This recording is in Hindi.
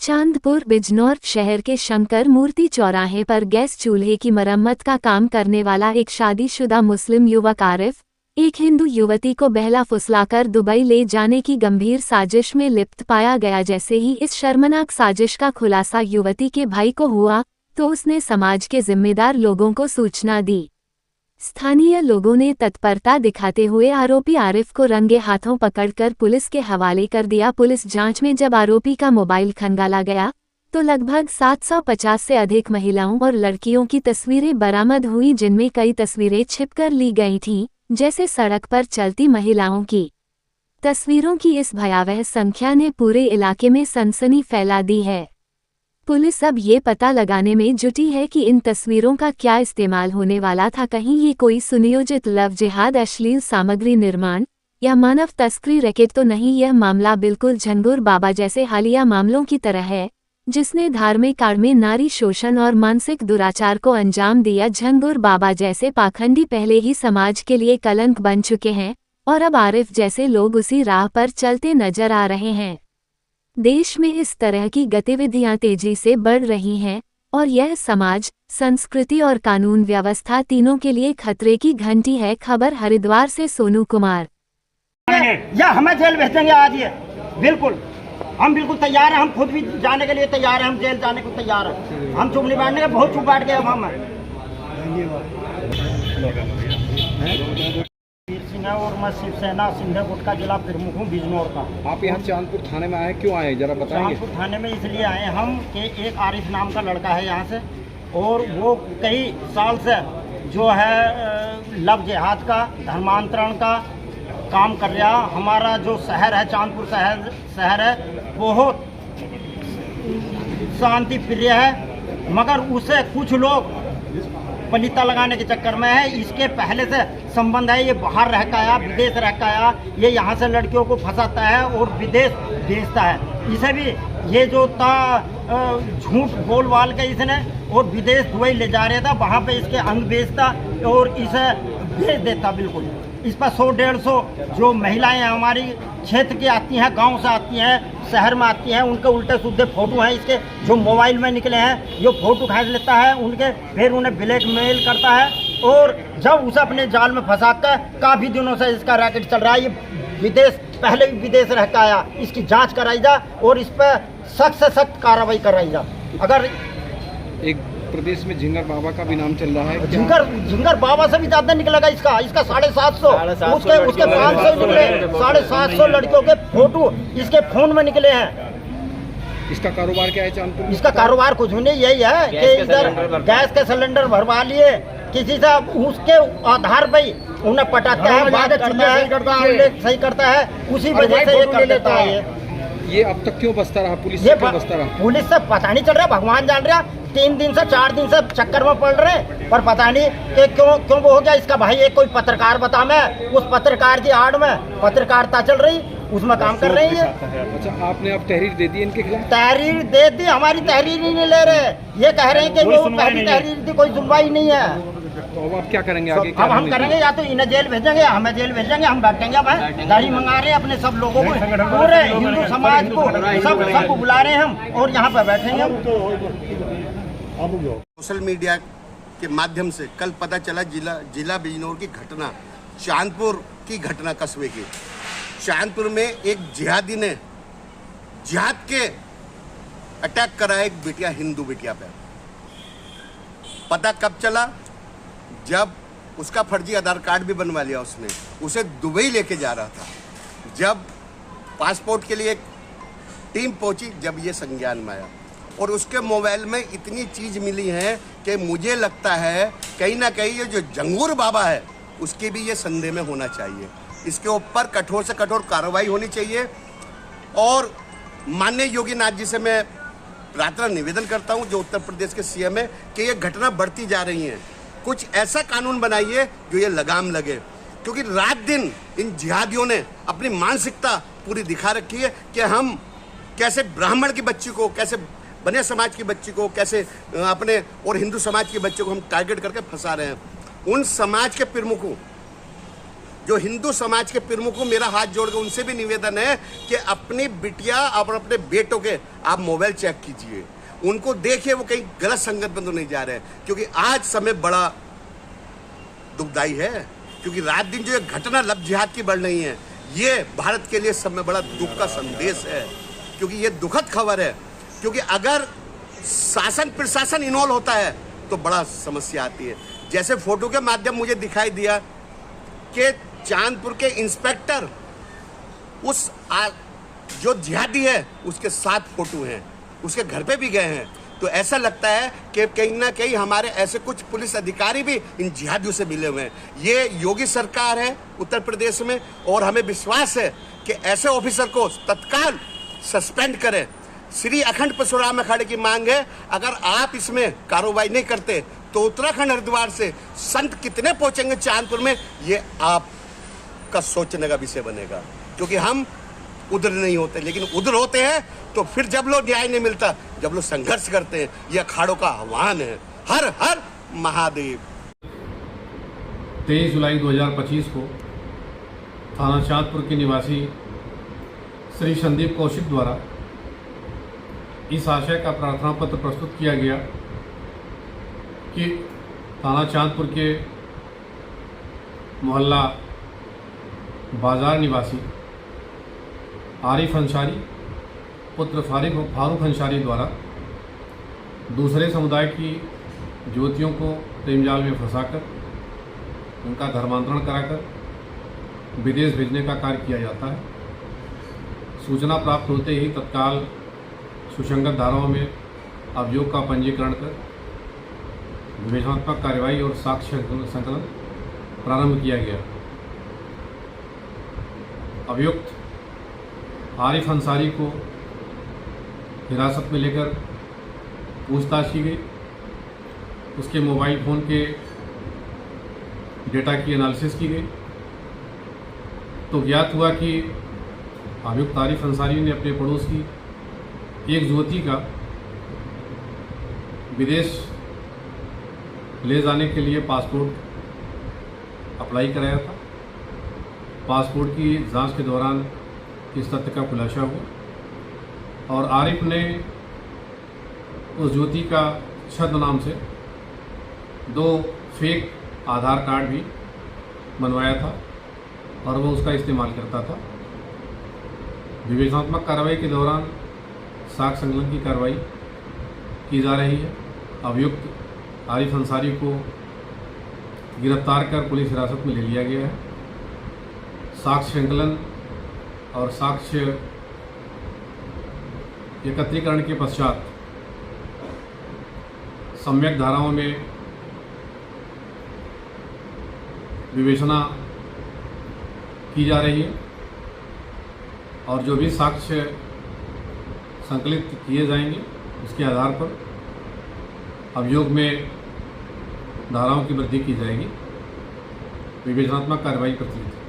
चांदपुर बिजनौर शहर के शंकर मूर्ति चौराहे पर गैस चूल्हे की मरम्मत का काम करने वाला एक शादीशुदा मुस्लिम युवक आरिफ एक हिंदू युवती को बहला फुसलाकर दुबई ले जाने की गंभीर साजिश में लिप्त पाया गया। जैसे ही इस शर्मनाक साजिश का खुलासा युवती के भाई को हुआ तो उसने समाज के जिम्मेदार लोगों को सूचना दी। स्थानीय लोगों ने तत्परता दिखाते हुए आरोपी आरिफ को रंगे हाथों पकड़कर पुलिस के हवाले कर दिया। पुलिस जांच में जब आरोपी का मोबाइल खंगाला गया तो लगभग 750 से अधिक महिलाओं और लड़कियों की तस्वीरें बरामद हुई, जिनमें कई तस्वीरें छिपकर ली गई थीं, जैसे सड़क पर चलती महिलाओं की तस्वीरों की। इस भयावह संख्या ने पूरे इलाके में सनसनी फैला दी है। पुलिस अब ये पता लगाने में जुटी है कि इन तस्वीरों का क्या इस्तेमाल होने वाला था। कहीं ये कोई सुनियोजित लव जिहाद, अश्लील सामग्री निर्माण या मानव तस्करी रैकेट तो नहीं। यह मामला बिल्कुल झंगुर बाबा जैसे हालिया मामलों की तरह है, जिसने धार्मिक आड़ में नारी शोषण और मानसिक दुराचार को अंजाम दिया। झंगुर बाबा जैसे पाखंडी पहले ही समाज के लिए कलंक बन चुके हैं और अब आरिफ जैसे लोग उसी राह पर चलते नजर आ रहे हैं। देश में इस तरह की गतिविधियां तेजी से बढ़ रही हैं और यह समाज, संस्कृति और कानून व्यवस्था तीनों के लिए खतरे की घंटी है। खबर हरिद्वार से सोनू कुमार। या हमें जेल भेजेंगे आज ये, बिल्कुल हम बिल्कुल तैयार हैं। हम खुद भी जाने के लिए तैयार हैं, हम जेल जाने को तैयार हैं। हम चुप नहीं बैठने के, बहुत चुप बैठ गए अब हम। और मैं शिवसेना सिंधे गुट का जिला प्रमुख हूँ बिजनौर का। आप यहाँ चांदपुर थाने में आए, क्यों आए जरा बताएंगे? चांदपुर थाने में इसलिए आए हम कि एक आरिफ नाम का लड़का है यहाँ से, और वो कई साल से जो है लव जिहाद का, धर्मांतरण का काम कर रहा। हमारा जो शहर है चांदपुर शहर है बहुत शांति प्रिय है, मगर उसे कुछ लोग पलीता लगाने के चक्कर में है। इसके पहले से संबंध है, ये बाहर रह के आया, विदेश रह के आया, ये यहाँ से लड़कियों को फंसाता है और विदेश भेजता है। इसे भी ये जो था झूठ बोल वाल के इसने और विदेश दुबई ले जा रहा था, वहाँ पे इसके अंग बेचता और इसे भेज देता। बिल्कुल इस पर 100-150 जो महिलाएं हमारी क्षेत्र की आती हैं, गांव से आती हैं, शहर में आती हैं, उनके उल्टे सीधे फोटो हैं इसके जो मोबाइल में निकले हैं, जो फोटो खींच लेता है उनके, फिर उन्हें ब्लैकमेल करता है और जब उसे अपने जाल में फंसा कर काफ़ी दिनों से इसका रैकेट चल रहा है। ये विदेश पहले भी विदेश रह के आया, इसकी जाँच कराई जा और इस पर सख्त से सख्त कार्रवाई कराई जा। अगर एक प्रदेश में झिंगर बाबा का भी नाम चल रहा है, झिंगर बाबा से भी ज्यादा निकलेगा इसका 750, उसके 500 निकले, 750 लड़कियों के फोटो इसके फोन में निकले हैं। इसका कारोबार क्या है चांदपुर? इसका कारोबार कुछ नहीं, यही है कि इधर गैस के सिलेंडर भरवा लिए किसी से, उसके आधार पर उन्हें पटाता है, बात सही करता है, उसी वजह से ये कर देता है। ये अब तक क्यों बसता रहा? पुलिस से क्यों बसता रहा? पुलिस से पता नहीं चल रहा, भगवान जान रहा। 3 दिन से 4 दिन से चक्कर में पड़ रहे, पर पता नहीं कि क्यों वो हो गया। इसका भाई एक कोई पत्रकार बता, मैं उस पत्रकार की आड़ में पत्रकारिता चल रही, उसमें काम कर रही है। अच्छा, आपने अब तहरीर दे दी इनके खिलाफ? तहरीर दे दी, हमारी तहरीर ही नहीं ले रहे। ये कह रहे हैं कि वो पहली तहरीर थी, कोई सुनवाई नहीं है। तो अब आप क्या करेंगे आगे? अब हम करेंगे या तो इन्हें जेल भेजेंगे या हमें जेल भेजेंगे। हम बैठेंगे, अब गाड़ी मंगा रहे हैं अपने सब लोगों को, पूरे हिंदू समाज को, सबको बुला रहे हैं हम और यहाँ पर बैठेंगे। सोशल मीडिया के माध्यम से कल पता चला जिला बिजनौर की घटना, चांदपुर की घटना, कस्बे की। चांदपुर में एक जिहादी ने जिहाद के अटैक करा एक बिटिया, हिंदू बिटिया पे। पता कब चला? जब उसका फर्जी आधार कार्ड भी बनवा लिया उसने, उसे दुबई लेके जा रहा था। जब पासपोर्ट के लिए टीम पहुंची, जब ये संज्ञान में आया और उसके मोबाइल में इतनी चीज़ मिली है कि मुझे लगता है कहीं ना कहीं ये जो झंगुर बाबा है उसके भी ये संदेह में होना चाहिए। इसके ऊपर कठोर से कठोर कार्रवाई होनी चाहिए और माननीय योगी नाथ जी से मैं प्रार्थना निवेदन करता हूं, जो उत्तर प्रदेश के सीएम है, कि ये घटना बढ़ती जा रही है। कुछ ऐसा कानून बनाइए जो ये लगाम लगे, क्योंकि रात दिन इन जिहादियों ने अपनी मानसिकता पूरी दिखा रखी है कि हम कैसे ब्राह्मण की बच्ची को, कैसे बने समाज की बच्ची को, कैसे अपने और हिंदू समाज के बच्चे को हम टारगेट करके फंसा रहे हैं। उन समाज के प्रमुखों जो हिंदू समाज के प्रमुखों, मेरा हाथ जोड़कर उनसे भी निवेदन है कि अपनी बिटिया और अपने बेटों के आप मोबाइल चेक कीजिए, उनको देखिए वो कहीं गलत संगत में तो नहीं जा रहे हैं, क्योंकि आज समय बड़ा दुखदायी है। क्योंकि रात दिन जो ये घटना लब जिहाद की बढ़ रही है, ये भारत के लिए समय बड़ा दुख का संदेश है, क्योंकि ये दुखद खबर है। क्योंकि अगर शासन प्रशासन इन्वॉल्व होता है तो बड़ा समस्या आती है। जैसे फोटो के माध्यम मुझे दिखाई दिया कि चांदपुर के इंस्पेक्टर उस जो जिहादी है उसके साथ फोटो हैं, उसके घर पे भी गए हैं। तो ऐसा लगता है कि कहीं ना कहीं हमारे ऐसे कुछ पुलिस अधिकारी भी इन जिहादियों से मिले हुए हैं। ये योगी सरकार है उत्तर प्रदेश में, और हमें विश्वास है कि ऐसे ऑफिसर को तत्काल सस्पेंड करें। श्री अखंड परशुराम अखाड़े की मांग है, अगर आप इसमें कार्रवाई नहीं करते तो उत्तराखंड हरिद्वार से संत कितने पहुंचेंगे चांदपुर में, ये आपका सोचने का विषय बनेगा। क्योंकि हम उधर नहीं होते, लेकिन उधर होते हैं तो फिर जब लोग न्याय नहीं मिलता, जब लोग संघर्ष करते हैं, ये अखाड़ों का आह्वान है। हर हर महादेव। 23 जुलाई 2025 को थाना चांदपुर के निवासी श्री संदीप कौशिक द्वारा इस आशय का प्रार्थना पत्र प्रस्तुत किया गया कि थाना चांदपुर के मोहल्ला बाजार निवासी आरिफ अंसारी पुत्र फारूक अंसारी द्वारा दूसरे समुदाय की युवतियों को प्रेमजाल में फंसाकर उनका धर्मांतरण कराकर विदेश भेजने का कार्य किया जाता है। सूचना प्राप्त होते ही तत्काल सुसंगत धाराओं में अभियोग का पंजीकरण कर विवेचनात्मक कार्रवाई और साक्ष्य संकलन प्रारंभ किया गया। अभियुक्त आरिफ अंसारी को हिरासत में लेकर पूछताछ की गई। उसके मोबाइल फ़ोन के डेटा की एनालिसिस की गई तो ज्ञात हुआ कि अभियुक्त आरिफ अंसारी ने अपने पड़ोस की एक युवती का विदेश ले जाने के लिए पासपोर्ट अप्लाई कराया था। पासपोर्ट की जांच के दौरान इस तथ्य का खुलासा हुआ और आरिफ ने उस युवती का छद्म नाम से 2 फेक आधार कार्ड भी बनवाया था और वो उसका इस्तेमाल करता था। विवेचनात्मक कार्रवाई के दौरान साक्ष्य संकलन की कार्रवाई की जा रही है। अभियुक्त आरिफ अंसारी को गिरफ्तार कर पुलिस हिरासत में ले लिया गया है। साक्ष्य संकलन और साक्ष्य एकत्रीकरण के पश्चात सम्यक धाराओं में विवेचना की जा रही है और जो भी साक्ष्य संकलित किए जाएंगे उसके आधार पर अभियोग में धाराओं की वृद्धि की जाएगी। विवेचनात्मक कार्रवाई प्रचलित है।